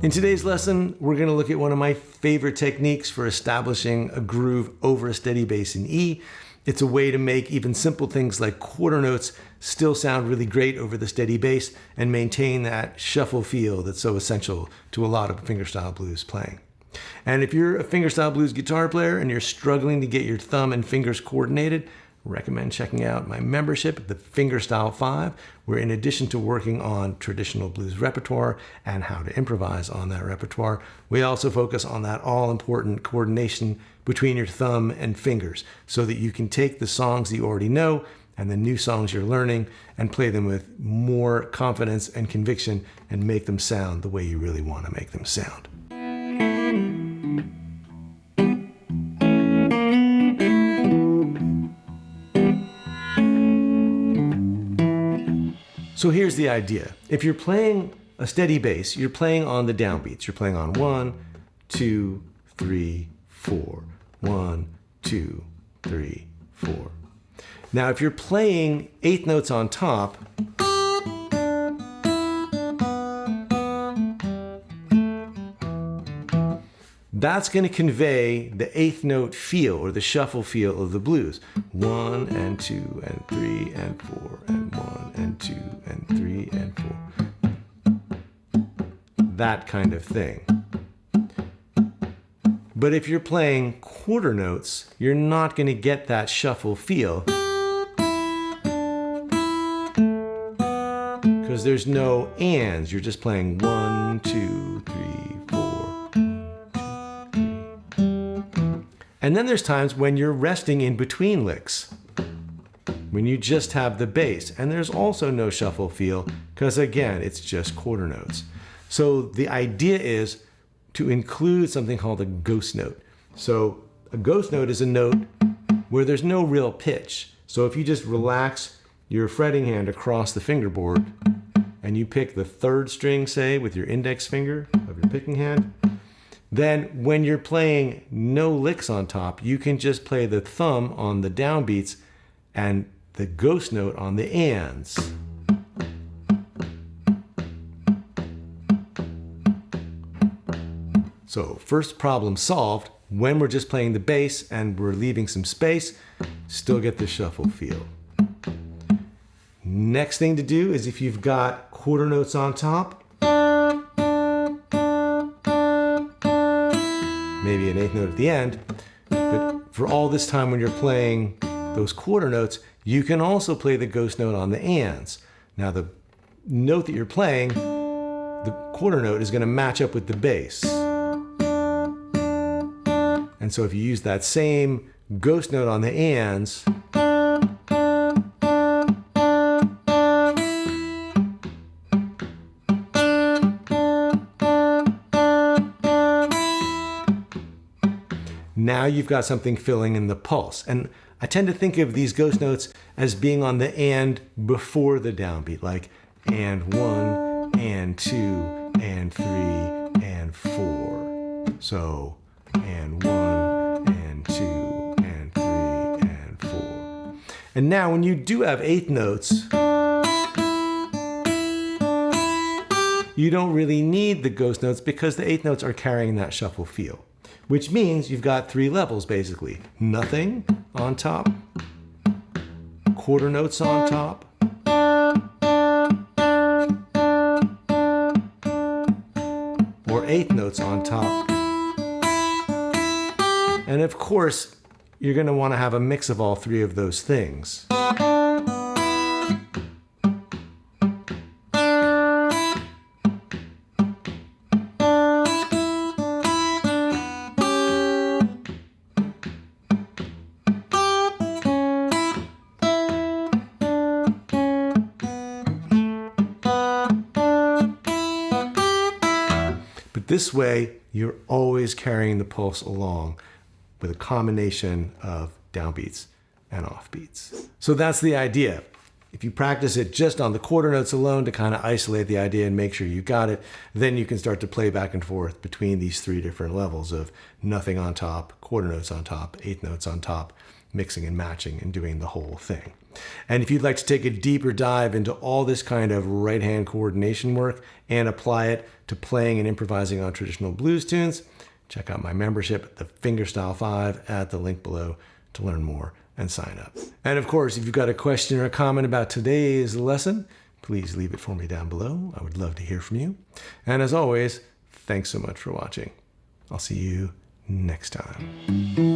In today's lesson, we're going to look at one of my favorite techniques for establishing a groove over a steady bass in E. It's a way to make even simple things like quarter notes still sound really great over the steady bass and maintain that shuffle feel that's so essential to a lot of fingerstyle blues playing. And if you're a fingerstyle blues guitar player and you're struggling to get your thumb and fingers coordinated, I recommend checking out my membership, the Fingerstyle 5, where in addition to working on traditional blues repertoire and how to improvise on that repertoire, we also focus on that all-important coordination between your thumb and fingers so that you can take the songs that you already know and the new songs you're learning and play them with more confidence and conviction and make them sound the way you really want to make them sound. So here's the idea. If you're playing a steady bass, you're playing on the downbeats. You're playing on 1, 2, 3, 4. 1, 2, 3, 4. Now, if you're playing eighth notes on top, that's going to convey the eighth note feel or the shuffle feel of the blues. 1 and 2 and 3 and 4 and 1 and 2 and 3 and 4. That kind of thing. But if you're playing quarter notes, you're not going to get that shuffle feel because there's no ands. You're just playing 1, 2, 3, 4, 2, 3. And then there's times when you're resting in between licks, when you just have the bass. And there's also no shuffle feel because, again, it's just quarter notes. So the idea is to include something called a ghost note. So a ghost note is a note where there's no real pitch. So if you just relax your fretting hand across the fingerboard and you pick the third string, say, with your index finger of your picking hand, then when you're playing no licks on top, you can just play the thumb on the downbeats and the ghost note on the ands. So first problem solved. When we're just playing the bass and we're leaving some space, still get the shuffle feel. Next thing to do is if you've got quarter notes on top, maybe an eighth note at the end, but for all this time when you're playing those quarter notes, you can also play the ghost note on the ands. Now the note that you're playing, the quarter note is going to match up with the bass. And so if you use that same ghost note on the ands, now you've got something filling in the pulse. And I tend to think of these ghost notes as being on the and before the downbeat, like and 1, and 2, and 3, and 4. So and 1, and 2, and 3, and 4. And now when you do have eighth notes, you don't really need the ghost notes because the eighth notes are carrying that shuffle feel, which means you've got 3 levels basically. Nothing on top, quarter notes on top, or eighth notes on top. And of course, you're going to want to have a mix of all 3 of those things. But this way, you're always carrying the pulse along with a combination of downbeats and offbeats. So that's the idea. If you practice it just on the quarter notes alone to kind of isolate the idea and make sure you got it, then you can start to play back and forth between these 3 different levels of nothing on top, quarter notes on top, eighth notes on top, mixing and matching and doing the whole thing. And if you'd like to take a deeper dive into all this kind of right hand coordination work and apply it to playing and improvising on traditional blues tunes, check out my membership, the Fingerstyle 5, at the link below to learn more and sign up. And of course, if you've got a question or a comment about today's lesson, please leave it for me down below. I would love to hear from you. And as always, thanks so much for watching. I'll see you next time.